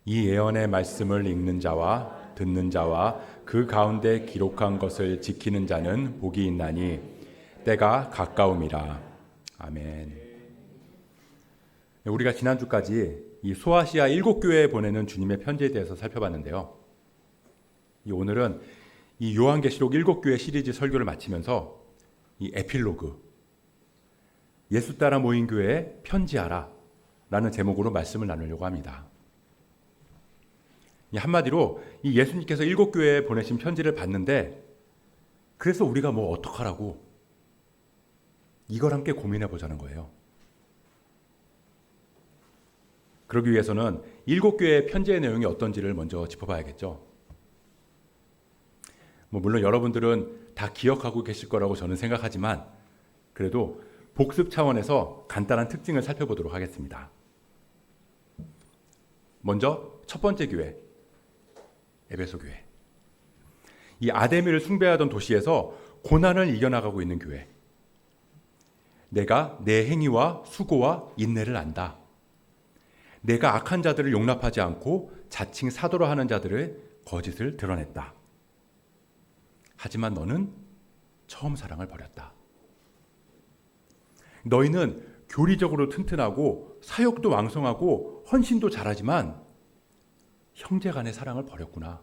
이 예언의 말씀을 읽는 자와 듣는 자와 그 가운데 기록한 것을 지키는 자는 복이 있나니 때가 가까움이라. 아멘. 우리가 지난주까지 이 소아시아 7교회에 보내는 주님의 편지에 대해서 살펴봤는데요. 오늘은 이 요한계시록 7교회 시리즈 설교를 마치면서 이 에필로그, 예수 따라 모인 교회에 편지하라 라는 제목으로 말씀을 나누려고 합니다. 한마디로 이 예수님께서 7교회에 보내신 편지를 받는데, 그래서 우리가 뭐 어떡하라고, 이걸 함께 고민해 보자는 거예요. 그러기 위해서는 7교회의 편지의 내용이 어떤지를 먼저 짚어봐야겠죠. 물론 여러분들은 다 기억하고 계실 거라고 저는 생각하지만, 그래도 복습 차원에서 간단한 특징을 살펴보도록 하겠습니다. 먼저 첫 번째 교회, 에베소 교회. 이 아데미를 숭배하던 도시에서 고난을 이겨나가고 있는 교회. 내가 내 행위와 수고와 인내를 안다. 내가 악한 자들을 용납하지 않고 자칭 사도로 하는 자들의 거짓을 드러냈다. 하지만 너는 처음 사랑을 버렸다. 너희는 교리적으로 튼튼하고 사역도 왕성하고 헌신도 잘하지만 형제 간의 사랑을 버렸구나.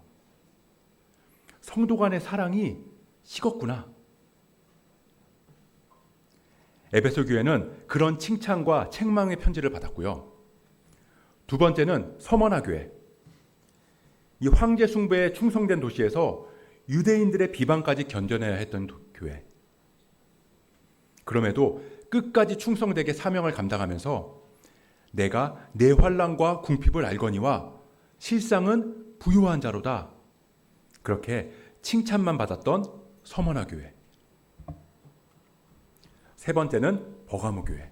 성도 간의 사랑이 식었구나. 에베소 교회는 그런 칭찬과 책망의 편지를 받았고요. 두 번째는 서머나 교회. 이 황제 숭배에 충성된 도시에서 유대인들의 비방까지 견뎌내야 했던 교회. 그럼에도 끝까지 충성되게 사명을 감당하면서 내가 내 환난과 궁핍을 알거니와 실상은 부유한 자로다. 그렇게 칭찬만 받았던 서머나 교회. 세 번째는 버가모 교회.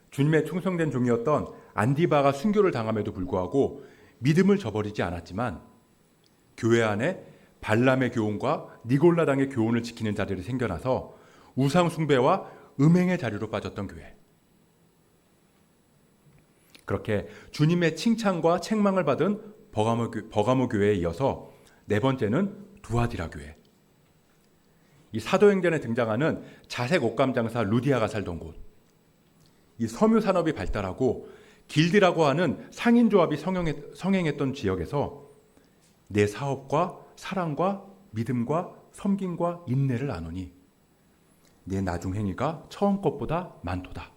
주님의 충성된 종이었던 안디바가 순교를 당함에도 불구하고 믿음을 저버리지 않았지만 교회 안에 발람의 교훈과 니골라당의 교훈을 지키는 자들이 생겨나서 우상 숭배와 음행의 자리로 빠졌던 교회. 그렇게 주님의 칭찬과 책망을 받은 버가모 교회에 이어서 네 번째는 두아디라 교회. 이 사도행전에 등장하는 자색 옷감 장사 루디아가 살던 곳. 이 섬유 산업이 발달하고 길드라고 하는 상인조합이 성행했던 지역에서 내 사업과 사랑과 믿음과 섬김과 인내를 나누니 내 나중 행위가 처음 것보다 많도다.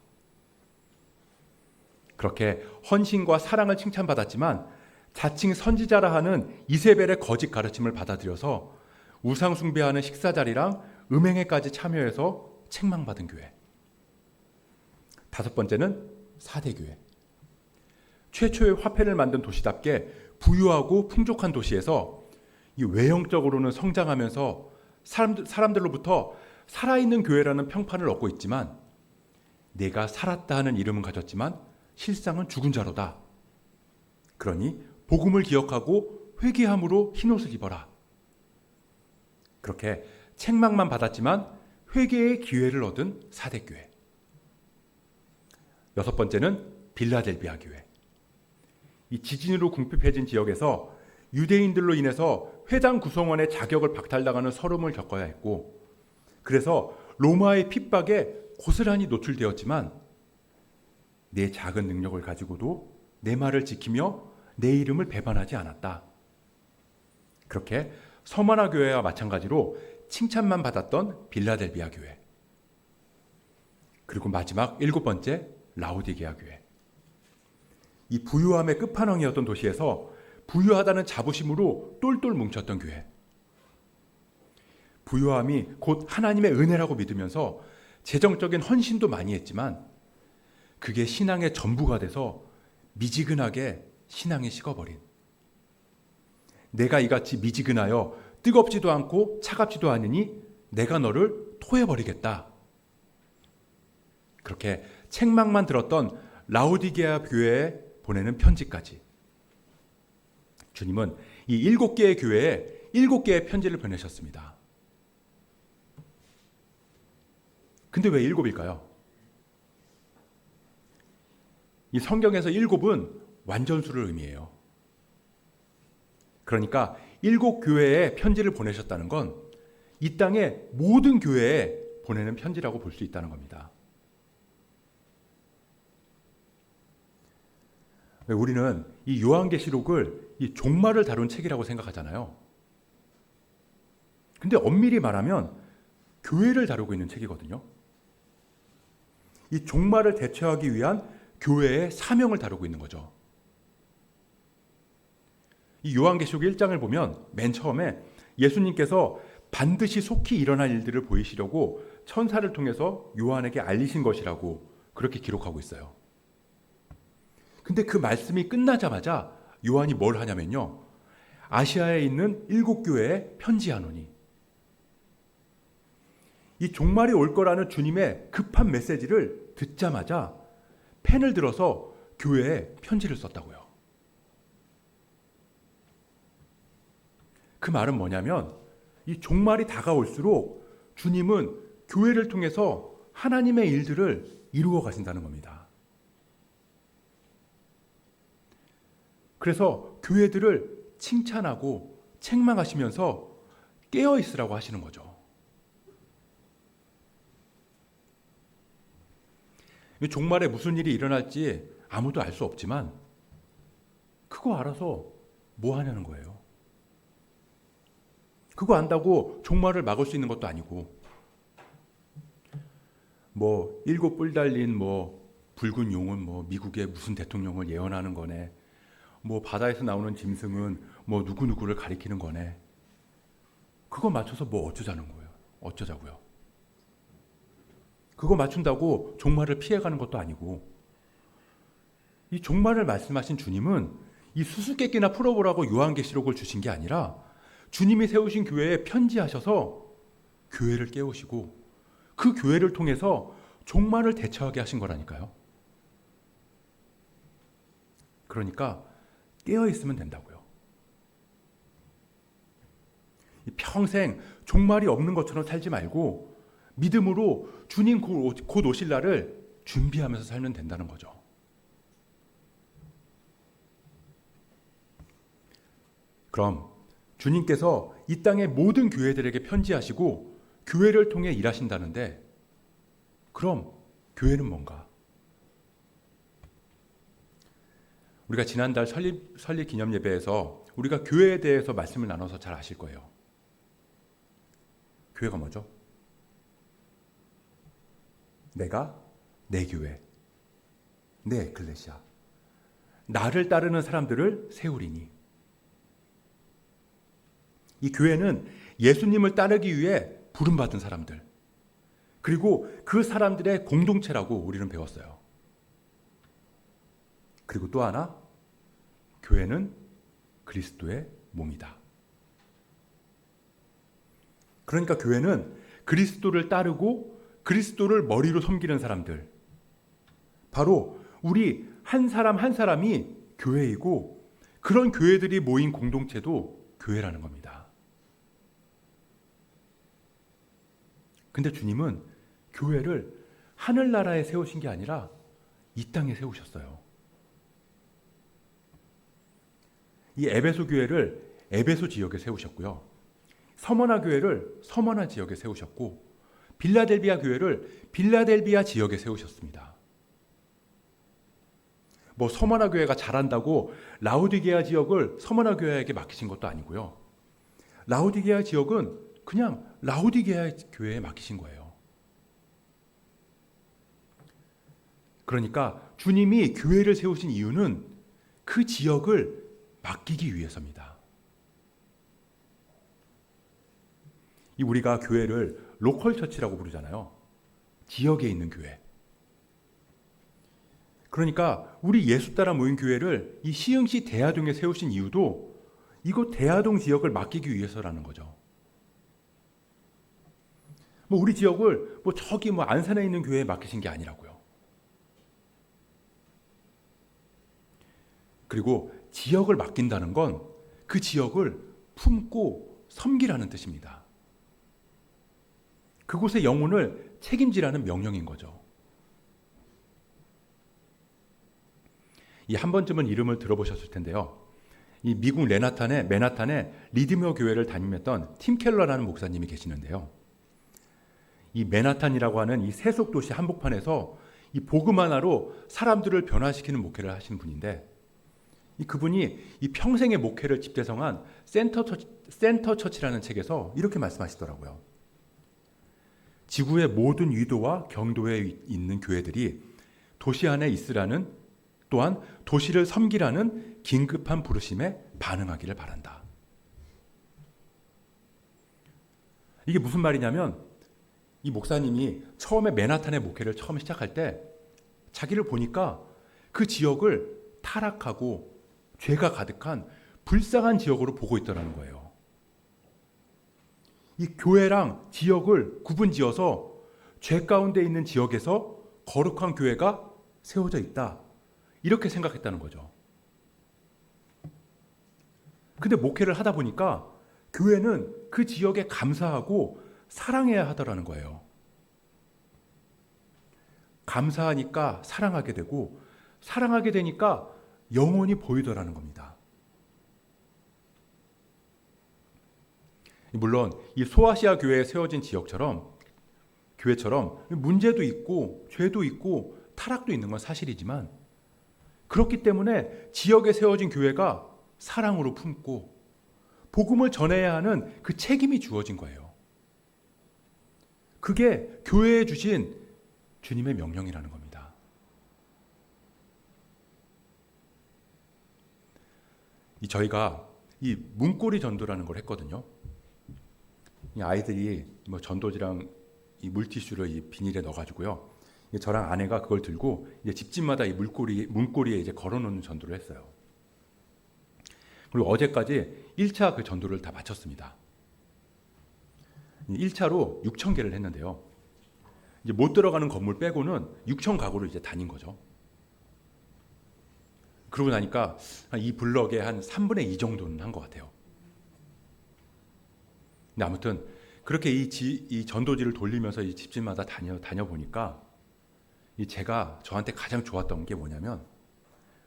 그렇게 헌신과 사랑을 칭찬받았지만 자칭 선지자라 하는 이세벨의 거짓 가르침을 받아들여서 우상 숭배하는 식사 자리랑 음행에까지 참여해서 책망받은 교회. 다섯 번째는 사대교회. 최초의 화폐를 만든 도시답게 부유하고 풍족한 도시에서 이 외형적으로는 성장하면서 사람들로부터 살아있는 교회라는 평판을 얻고 있지만 내가 살았다 하는 이름은 가졌지만 실상은 죽은 자로다. 그러니 복음을 기억하고 회개함으로 흰옷을 입어라. 그렇게 책망만 받았지만 회개의 기회를 얻은 사대교회. 여섯 번째는 빌라델비아 교회. 이 지진으로 궁핍해진 지역에서 유대인들로 인해서 회당 구성원의 자격을 박탈당하는 서름을 겪어야 했고, 그래서 로마의 핍박에 고스란히 노출되었지만 내 작은 능력을 가지고도 내 말을 지키며 내 이름을 배반하지 않았다. 그렇게 서머나 교회와 마찬가지로 칭찬만 받았던 빌라델비아 교회. 그리고 마지막 일곱 번째 라오디게아 교회. 이 부유함의 끝판왕이었던 도시에서 부유하다는 자부심으로 똘똘 뭉쳤던 교회. 부유함이 곧 하나님의 은혜라고 믿으면서 재정적인 헌신도 많이 했지만 그게 신앙의 전부가 돼서 미지근하게 신앙이 식어버린, 내가 이같이 미지근하여 뜨겁지도 않고 차갑지도 않으니 내가 너를 토해버리겠다. 그렇게 책망만 들었던 라오디게아 교회에 보내는 편지까지. 주님은 이 7개의 교회에 7개의 편지를 보내셨습니다. 근데 왜 7일까요? 이 성경에서 7은 완전수를 의미해요. 그러니까 7교회에 편지를 보내셨다는 건 이 땅의 모든 교회에 보내는 편지라고 볼 수 있다는 겁니다. 우리는 이 요한계시록을 이 종말을 다룬 책이라고 생각하잖아요. 근데 엄밀히 말하면 교회를 다루고 있는 책이거든요. 이 종말을 대처하기 위한 교회의 사명을 다루고 있는 거죠. 이 요한계시록 1장을 보면 맨 처음에 예수님께서 반드시 속히 일어날 일들을 보이시려고 천사를 통해서 요한에게 알리신 것이라고 그렇게 기록하고 있어요. 근데 그 말씀이 끝나자마자 요한이 뭘 하냐면요. 아시아에 있는 7교회에 편지하노니. 이 종말이 올 거라는 주님의 급한 메시지를 듣자마자 펜을 들어서 교회에 편지를 썼다고요. 그 말은 뭐냐면 이 종말이 다가올수록 주님은 교회를 통해서 하나님의 일들을 이루어 가신다는 겁니다. 그래서 교회들을 칭찬하고 책망하시면서 깨어 있으라고 하시는 거죠. 종말에 무슨 일이 일어날지 아무도 알 수 없지만 그거 알아서 뭐 하냐는 거예요. 그거 안다고 종말을 막을 수 있는 것도 아니고, 뭐 7뿔 달린 뭐 붉은 용은 뭐 미국의 무슨 대통령을 예언하는 거네. 뭐 바다에서 나오는 짐승은 뭐 누구누구를 가리키는 거네. 그거 맞춰서 뭐 어쩌자는 거예요. 어쩌자고요. 그거 맞춘다고 종말을 피해가는 것도 아니고, 이 종말을 말씀하신 주님은 이 수수께끼나 풀어보라고 요한계시록을 주신 게 아니라 주님이 세우신 교회에 편지하셔서 교회를 깨우시고 그 교회를 통해서 종말을 대처하게 하신 거라니까요. 그러니까 깨어 있으면 된다고요. 평생 종말이 없는 것처럼 살지 말고 믿음으로 주님 곧 오실 날을 준비하면서 살면 된다는 거죠. 그럼 주님께서 이 땅의 모든 교회들에게 편지하시고 교회를 통해 일하신다는데, 그럼 교회는 뭔가? 우리가 지난달 설립 기념 예배에서 우리가 교회에 대해서 말씀을 나눠서 잘 아실 거예요. 교회가 뭐죠? 내가 내 교회, 내 에클레시아, 나를 따르는 사람들을 세우리니. 이 교회는 예수님을 따르기 위해 부름받은 사람들, 그리고 그 사람들의 공동체라고 우리는 배웠어요. 그리고 또 하나, 교회는 그리스도의 몸이다. 그러니까 교회는 그리스도를 따르고 그리스도를 머리로 섬기는 사람들, 바로 우리 한 사람 한 사람이 교회이고, 그런 교회들이 모인 공동체도 교회라는 겁니다. 근데 주님은 교회를 하늘나라에 세우신 게 아니라 이 땅에 세우셨어요. 이 에베소 교회를 에베소 지역에 세우셨고요. 서머나 교회를 서머나 지역에 세우셨고, 빌라델비아 교회를 빌라델비아 지역에 세우셨습니다. 뭐 서머나 교회가 잘한다고 라오디게아 지역을 서머나 교회에게 맡기신 것도 아니고요. 라오디게아 지역은 그냥 라오디게아 교회에 맡기신 거예요. 그러니까 주님이 교회를 세우신 이유는 그 지역을 맡기기 위해서입니다. 우리가 교회를 로컬 처치라고 부르잖아요. 지역에 있는 교회. 그러니까 우리 예수 따라 모인 교회를 이 시흥시 대하동에 세우신 이유도 이곳 대하동 지역을 맡기기 위해서라는 거죠. 뭐 우리 지역을 뭐 저기 뭐 안산에 있는 교회에 맡기신 게 아니라고요. 그리고 지역을 맡긴다는 건 그 지역을 품고 섬기라는 뜻입니다. 그곳의 영혼을 책임지라는 명령인 거죠. 이 한 번쯤은 이름을 들어보셨을 텐데요. 이 미국 맨하탄의 리드머 교회를 담임했던 팀 켈러라는 목사님이 계시는데요. 이 맨하탄이라고 하는 이 세속 도시 한복판에서 이 복음 하나로 사람들을 변화시키는 목회를 하신 분인데, 그분이 이 평생의 목회를 집대성한 센터 처치라는 책에서 이렇게 말씀하시더라고요. 지구의 모든 위도와 경도에 있는 교회들이 도시 안에 있으라는, 또한 도시를 섬기라는 긴급한 부르심에 반응하기를 바란다. 이게 무슨 말이냐면, 이 목사님이 처음에 맨하탄의 목회를 처음 시작할 때 자기를 보니까 그 지역을 타락하고 죄가 가득한 불쌍한 지역으로 보고 있더라는 거예요. 이 교회랑 지역을 구분지어서 죄 가운데 있는 지역에서 거룩한 교회가 세워져 있다, 이렇게 생각했다는 거죠. 근데 목회를 하다 보니까 교회는 그 지역에 감사하고 사랑해야 하더라는 거예요. 감사하니까 사랑하게 되고, 사랑하게 되니까 영혼이 보이더라는 겁니다. 물론 이 소아시아 교회에 세워진 교회처럼 문제도 있고 죄도 있고 타락도 있는 건 사실이지만, 그렇기 때문에 지역에 세워진 교회가 사랑으로 품고 복음을 전해야 하는 그 책임이 주어진 거예요. 그게 교회에 주신 주님의 명령이라는 겁니다. 저희가 이 문고리 전도라는 걸 했거든요. 이 아이들이 뭐 전도지랑 이 물티슈를 이 비닐에 넣어가지고요, 저랑 아내가 그걸 들고 이제 집집마다 이 문고리에 이제 걸어놓는 전도를 했어요. 그리고 어제까지 1차 그 전도를 다 마쳤습니다. 1차로 6,000개를 했는데요. 이제 못 들어가는 건물 빼고는 6,000가구를 이제 다닌 거죠. 그러고 나니까 이 블럭의 한 3분의 2 정도는 한 것 같아요. 근데 아무튼 그렇게 이 전도지를 돌리면서 이 집집마다 다녀보니까 제가 저한테 가장 좋았던 게 뭐냐면,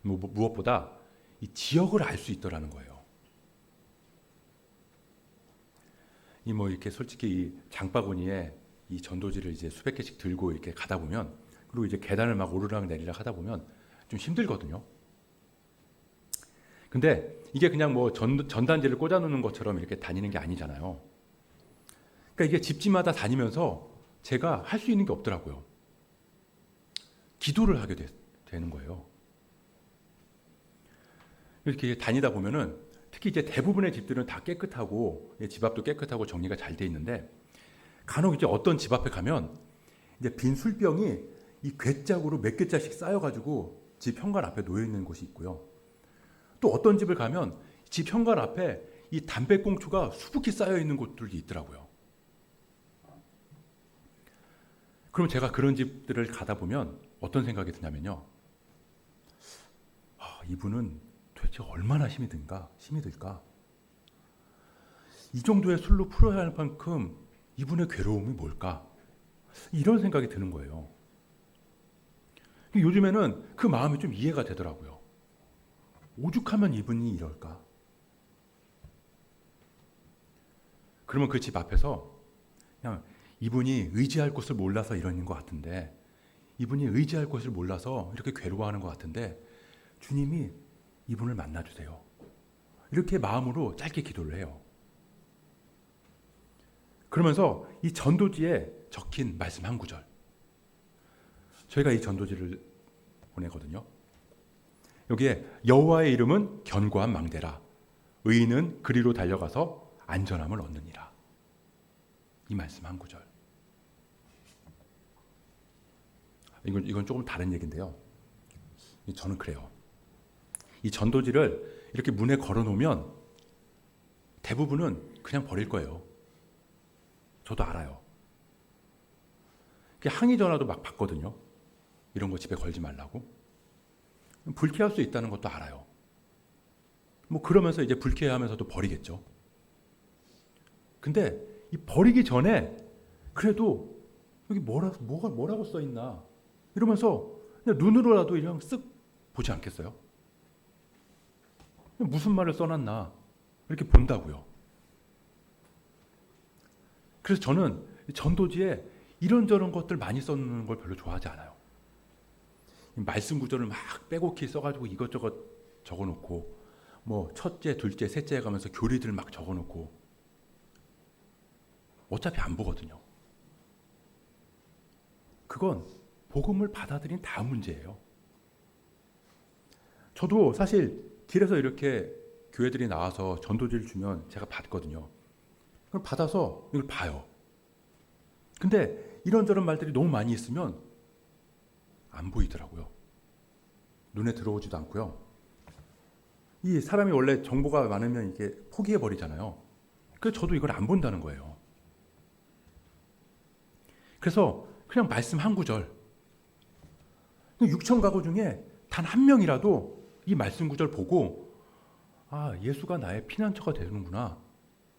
무엇보다 이 지역을 알 수 있더라는 거예요. 이렇게 솔직히 이 장바구니에 이 전도지를 이제 수백 개씩 들고 이렇게 가다 보면, 그리고 이제 계단을 막 오르락 내리락 하다 보면 좀 힘들거든요. 근데 이게 그냥 뭐 전단지를 꽂아놓는 것처럼 이렇게 다니는 게 아니잖아요. 그러니까 이게 집집마다 다니면서 제가 할 수 있는 게 없더라고요. 기도를 하게 되는 거예요. 이렇게 다니다 보면은 특히 이제 대부분의 집들은 다 깨끗하고 집 앞도 깨끗하고 정리가 잘 돼 있는데, 간혹 이제 어떤 집 앞에 가면 이제 빈 술병이 이 괴짝으로 몇 개짝씩 쌓여가지고 집 현관 앞에 놓여 있는 곳이 있고요. 또 어떤 집을 가면 집 현관 앞에 이 담배꽁초가 수북히 쌓여 있는 곳들이 있더라고요. 그럼 제가 그런 집들을 가다 보면 어떤 생각이 드냐면요, 이분은 도대체 얼마나 힘이 들까? 이 정도의 술로 풀어야 할 만큼 이분의 괴로움이 뭘까? 이런 생각이 드는 거예요. 요즘에는 그 마음이 좀 이해가 되더라고요. 오죽하면 이분이 이럴까? 그러면 그 집 앞에서 그냥 이분이 의지할 곳을 몰라서 이러는 것 같은데, 이분이 의지할 곳을 몰라서 이렇게 괴로워하는 것 같은데, 주님이 이분을 만나주세요. 이렇게 마음으로 짧게 기도를 해요. 그러면서 이 전도지에 적힌 말씀 한 구절, 저희가 이 전도지를 보내거든요. 여기에 여호와의 이름은 견고한 망대라, 의인은 그리로 달려가서 안전함을 얻느니라. 이 말씀 한 구절. 이건 조금 다른 얘기인데요. 저는 그래요. 이 전도지를 이렇게 문에 걸어놓으면 대부분은 그냥 버릴 거예요. 저도 알아요. 항의 전화도 막 받거든요. 이런 거 집에 걸지 말라고. 불쾌할 수 있다는 것도 알아요. 뭐 그러면서 이제 불쾌하면서도 버리겠죠. 근데 이 버리기 전에 그래도 여기 뭐라고 써 있나 이러면서 그냥 눈으로라도 그냥 쓱 보지 않겠어요? 무슨 말을 써놨나 이렇게 본다고요. 그래서 저는 전도지에 이런저런 것들 많이 써놓는 걸 별로 좋아하지 않아요. 말씀 구절을 막 빼곡히 써가지고 이것저것 적어놓고 뭐 첫째, 둘째, 셋째 해가면서 교리들 막 적어놓고 어차피 안 보거든요. 그건 복음을 받아들인 다음 문제예요. 저도 사실 길에서 이렇게 교회들이 나와서 전도지를 주면 제가 받거든요. 그럼 받아서 이걸 봐요. 근데 이런저런 말들이 너무 많이 있으면 안 보이더라고요. 눈에 들어오지도 않고요. 이 사람이 원래 정보가 많으면 이게 포기해 버리잖아요. 그래서 저도 이걸 안 본다는 거예요. 그래서 그냥 말씀 한 구절, 6천 가구 중에 단 한 명이라도 이 말씀 구절 보고 아, 예수가 나의 피난처가 되는구나,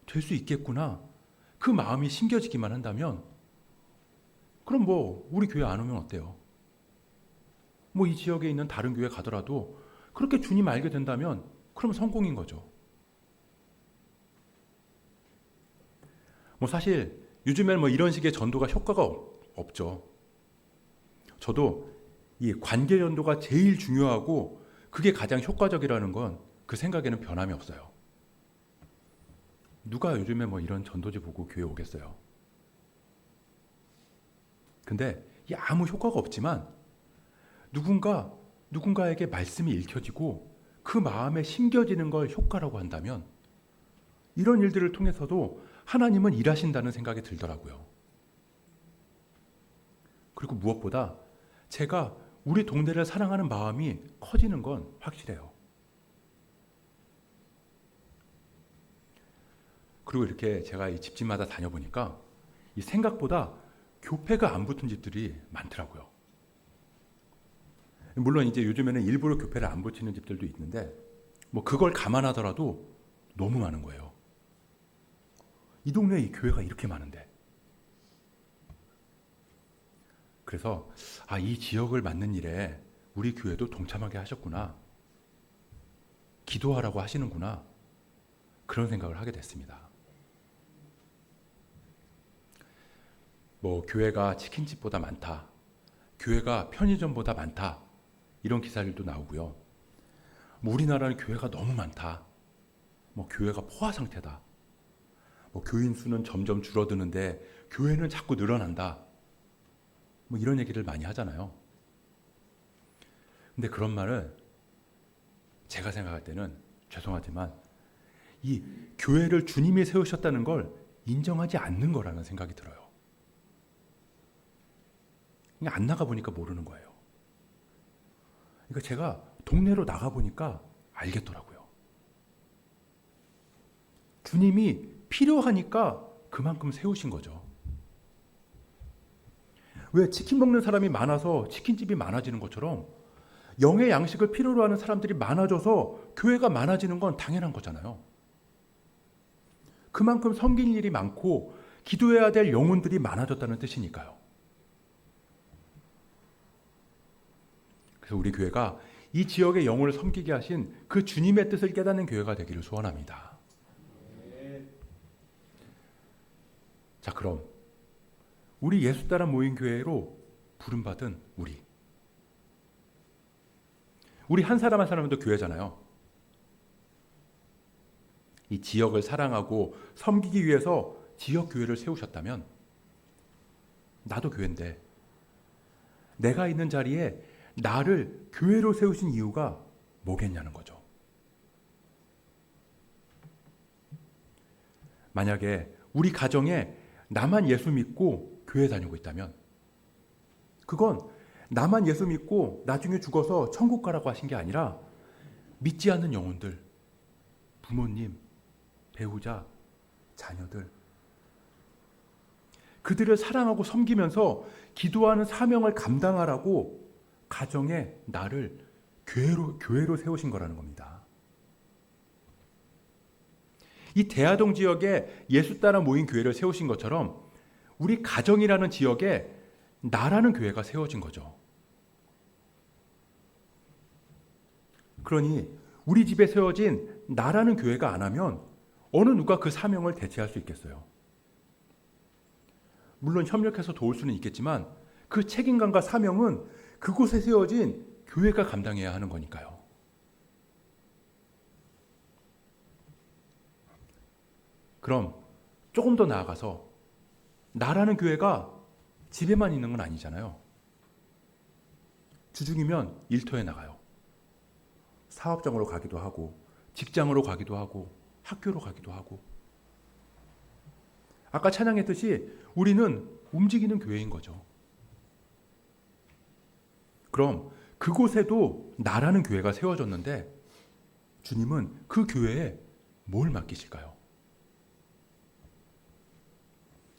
될 수 있겠구나, 그 마음이 심겨지기만 한다면 그럼 뭐 우리 교회 안 오면 어때요? 뭐 이 지역에 있는 다른 교회 가더라도 그렇게 주님 알게 된다면 그럼 성공인 거죠. 뭐 사실 요즘엔 뭐 이런 식의 전도가 효과가 없죠. 저도 이 관계 전도가 제일 중요하고 그게 가장 효과적이라는 건 그 생각에는 변함이 없어요. 누가 요즘에 뭐 이런 전도지 보고 교회 오겠어요? 근데 이 아무 효과가 없지만 누군가에게 말씀이 읽혀지고 그 마음에 심겨지는 걸 효과라고 한다면 이런 일들을 통해서도 하나님은 일하신다는 생각이 들더라고요. 그리고 무엇보다 제가 우리 동네를 사랑하는 마음이 커지는 건 확실해요. 그리고 이렇게 제가 이 집집마다 다녀보니까 이 생각보다 교패가 안 붙은 집들이 많더라고요. 물론 이제 요즘에는 일부러 교패를 안 붙이는 집들도 있는데 뭐 그걸 감안하더라도 너무 많은 거예요. 이 동네에 이 교회가 이렇게 많은데. 그래서 아, 이 지역을 맡는 일에 우리 교회도 동참하게 하셨구나, 기도하라고 하시는구나, 그런 생각을 하게 됐습니다. 뭐 교회가 치킨집보다 많다, 교회가 편의점보다 많다, 이런 기사들도 나오고요. 뭐 우리나라는 교회가 너무 많다, 뭐 교회가 포화 상태다, 뭐 교인 수는 점점 줄어드는데 교회는 자꾸 늘어난다, 뭐 이런 얘기를 많이 하잖아요. 근데 그런 말을 제가 생각할 때는 죄송하지만 이 교회를 주님이 세우셨다는 걸 인정하지 않는 거라는 생각이 들어요. 그냥 안 나가 보니까 모르는 거예요. 그러니까 제가 동네로 나가 보니까 알겠더라고요. 주님이 필요하니까 그만큼 세우신 거죠. 왜 치킨 먹는 사람이 많아서 치킨집이 많아지는 것처럼 영의 양식을 필요로 하는 사람들이 많아져서 교회가 많아지는 건 당연한 거잖아요. 그만큼 섬길 일이 많고 기도해야 될 영혼들이 많아졌다는 뜻이니까요. 그래서 우리 교회가 이 지역의 영혼을 섬기게 하신 그 주님의 뜻을 깨닫는 교회가 되기를 소원합니다. 자, 그럼 우리 예수 따라 모인 교회로 부름받은 우리 한 사람 한 사람도 교회잖아요. 이 지역을 사랑하고 섬기기 위해서 지역 교회를 세우셨다면 나도 교회인데 내가 있는 자리에 나를 교회로 세우신 이유가 뭐겠냐는 거죠. 만약에 우리 가정에 나만 예수 믿고 교회 다니고 있다면 그건 나만 예수 믿고 나중에 죽어서 천국 가라고 하신 게 아니라 믿지 않는 영혼들, 부모님, 배우자, 자녀들, 그들을 사랑하고 섬기면서 기도하는 사명을 감당하라고 가정에 나를 교회로 세우신 거라는 겁니다. 이 대하동 지역에 예수 따라 모인 교회를 세우신 것처럼 우리 가정이라는 지역에 나라는 교회가 세워진 거죠. 그러니 우리 집에 세워진 나라는 교회가 안 하면 어느 누가 그 사명을 대체할 수 있겠어요? 물론 협력해서 도울 수는 있겠지만 그 책임감과 사명은 그곳에 세워진 교회가 감당해야 하는 거니까요. 그럼 조금 더 나아가서 나라는 교회가 집에만 있는 건 아니잖아요. 주중이면 일터에 나가요. 사업장으로 가기도 하고 직장으로 가기도 하고 학교로 가기도 하고. 아까 찬양했듯이 우리는 움직이는 교회인 거죠. 그럼 그곳에도 나라는 교회가 세워졌는데 주님은 그 교회에 뭘 맡기실까요?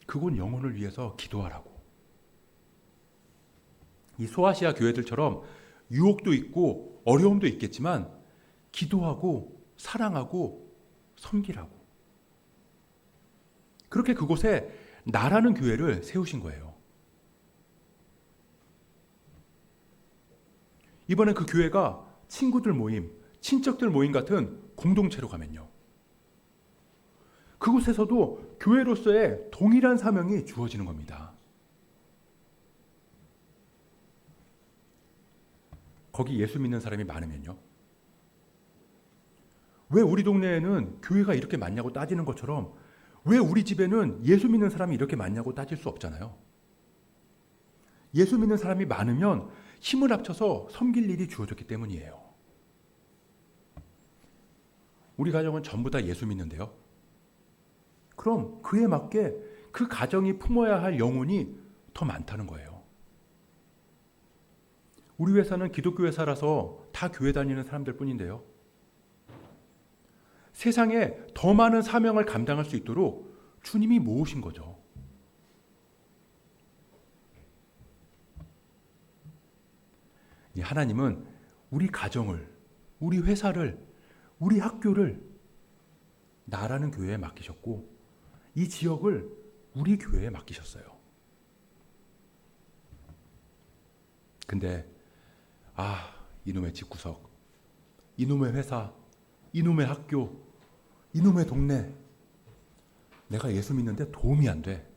그곳 영혼을 위해서 기도하라고. 이 소아시아 교회들처럼 유혹도 있고 어려움도 있겠지만 기도하고 사랑하고 섬기라고. 그렇게 그곳에 나라는 교회를 세우신 거예요. 이번에 그 교회가 친구들 모임, 친척들 모임 같은 공동체로 가면요. 그곳에서도 교회로서의 동일한 사명이 주어지는 겁니다. 거기 예수 믿는 사람이 많으면요. 왜 우리 동네에는 교회가 이렇게 많냐고 따지는 것처럼 왜 우리 집에는 예수 믿는 사람이 이렇게 많냐고 따질 수 없잖아요. 예수 믿는 사람이 많으면 힘을 합쳐서 섬길 일이 주어졌기 때문이에요. 우리 가정은 전부 다 예수 믿는데요. 그럼 그에 맞게 그 가정이 품어야 할 영혼이 더 많다는 거예요. 우리 회사는 기독교 회사라서 다 교회 다니는 사람들 뿐인데요. 세상에 더 많은 사명을 감당할 수 있도록 주님이 모으신 거죠. 하나님은 우리 가정을, 우리 회사를, 우리 학교를 나라는 교회에 맡기셨고 이 지역을 우리 교회에 맡기셨어요. 근데 이놈의 집구석, 이놈의 회사, 이놈의 학교, 이놈의 동네, 내가 예수 믿는데 도움이 안 돼.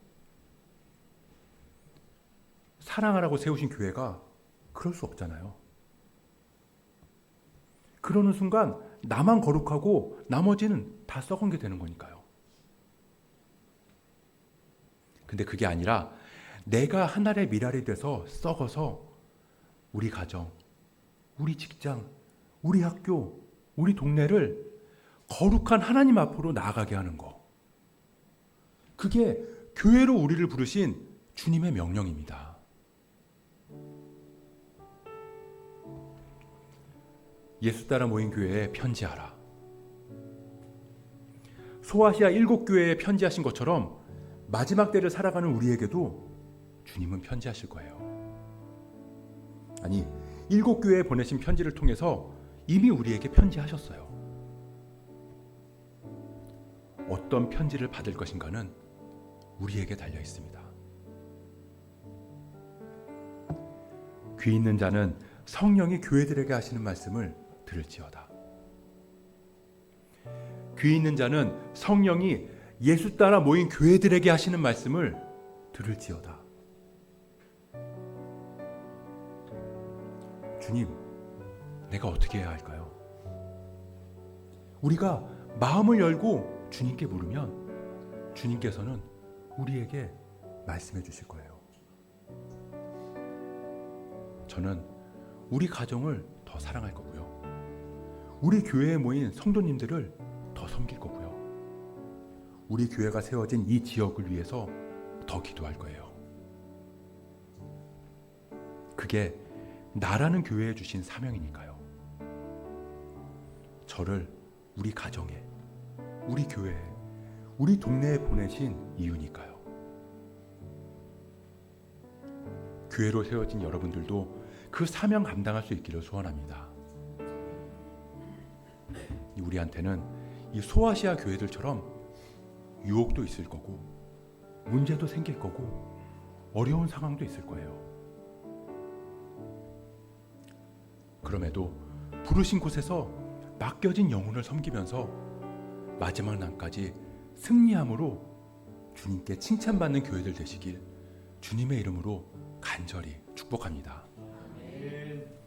사랑하라고 세우신 교회가 그럴 수 없잖아요. 그러는 순간 나만 거룩하고 나머지는 다 썩은 게 되는 거니까요. 근데 그게 아니라 내가 하늘의 미랄이 돼서 썩어서 우리 가정, 우리 직장, 우리 학교, 우리 동네를 거룩한 하나님 앞으로 나아가게 하는 거. 그게 교회로 우리를 부르신 주님의 명령입니다. 예수 따라 모인 교회에 편지하라. 소아시아 7교회에 편지하신 것처럼 마지막 때를 살아가는 우리에게도 주님은 편지하실 거예요. 아니, 7교회에 보내신 편지를 통해서 이미 우리에게 편지하셨어요. 어떤 편지를 받을 것인가는 우리에게 달려 있습니다. 귀 있는 자는 성령이 교회들에게 하시는 말씀을 들을지어다. 귀 있는 자는 성령이 예수 따라 모인 교회들에게 하시는 말씀을 들을지어다. 주님, 내가 어떻게 해야 할까요? 우리가 마음을 열고 주님께 물으면 주님께서는 우리에게 말씀해 주실 거예요. 저는 우리 가정을 더 사랑할 거고요. 우리 교회에 모인 성도님들을 더 섬길 거고요. 우리 교회가 세워진 이 지역을 위해서 더 기도할 거예요. 그게 나라는 교회에 주신 사명이니까요. 저를 우리 가정에, 우리 교회에, 우리 동네에 보내신 이유니까요. 교회로 세워진 여러분들도 그 사명 감당할 수 있기를 소원합니다. 우리한테는 이 소아시아 교회들처럼 유혹도 있을 거고 문제도 생길 거고 어려운 상황도 있을 거예요. 그럼에도 부르신 곳에서 맡겨진 영혼을 섬기면서 마지막 날까지 승리함으로 주님께 칭찬받는 교회들 되시길 주님의 이름으로 간절히 축복합니다. 아멘.